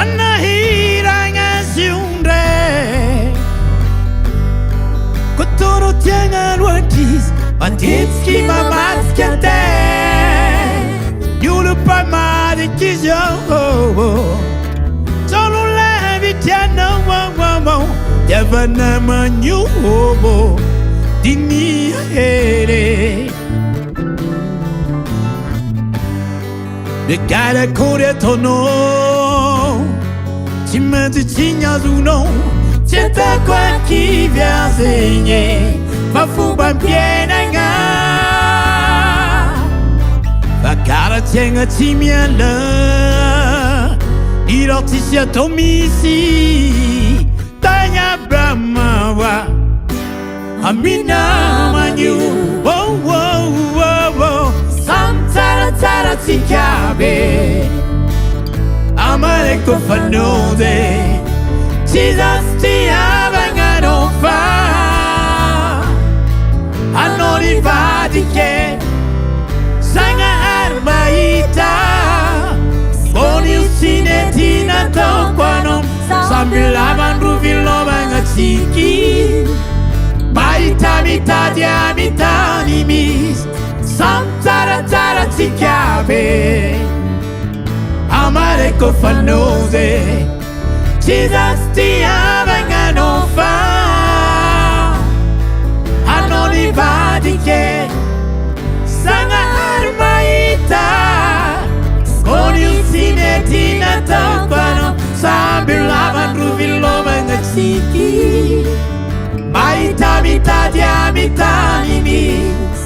Manahirang siundre Kotoro jangan wadis Matitski mamatskate Yulupa madikizyo Solo la vitiana wawamo Devana manyubo Dini here De cara kore tono Chimati chinyazuno Cheta kwa kivya zenye Mafuba mpiena nga Bakara chenga chimiala Irotisya tomisi Tanya brahmawa Amina manyu Wow wow wow wow Samtara tara tikabe Amaleko fanode Jesus ti avengano fa Anori vadike Sanga armaita Boni usine tina tokwano Sambil laban ruvilo mangatiki Maita mita dia mita nimis Samtara tara tikabe Amaleko fanode Jesus ti avengano fa Anoni vadike Sanga armaita Skoni usine tina tokwano Sambil laban ruvilo mangatsiki Maita mita dia mita nimis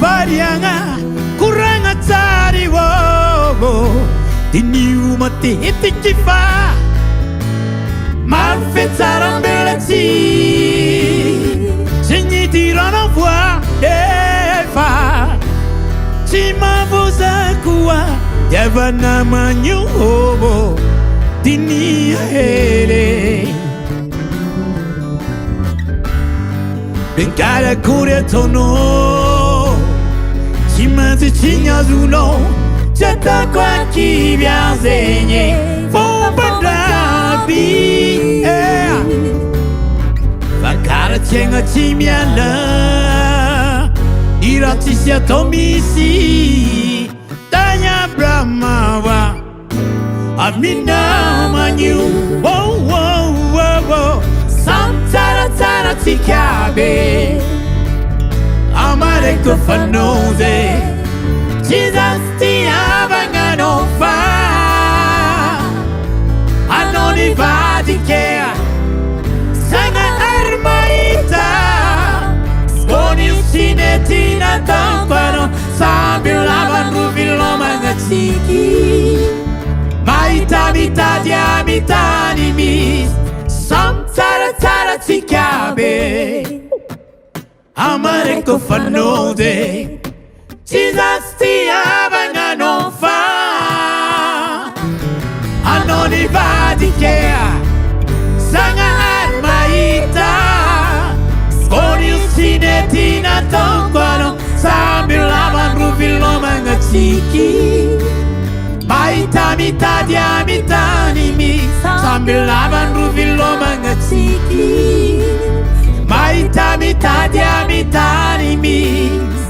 Varianga kuranga tari wo Diniu mati itikifa Malfetara mbelati Senyi tirana voix Eva Chima voza kuwa Devana manyu hobo Dini here Benkara kure tono Chimati chinyazuno Chata kwa kivya zenye Fombandabi Vakara chenga chimiala Iratisya tomisi Tanya brahmawa Amina manyu Wow wow wow wow Samtara tara tikabe Amaleko fanode Jesus ti avengano fa Anoni vadike Sanga armaita Skoni usine tina tokwano Sambil laban ruvilo mangatsiki Maita mita dia mita nimis Samtara tara tikabe Amaleko fanode Jesus ti avengano fa Anoni vadike Sanga armaita Skoni usine tina tokwano Sambil laban ruvilo mangatsiki Maita mita dia mita nimis Sambil laban ruvilo mangatsiki Maita mita dia mita nimis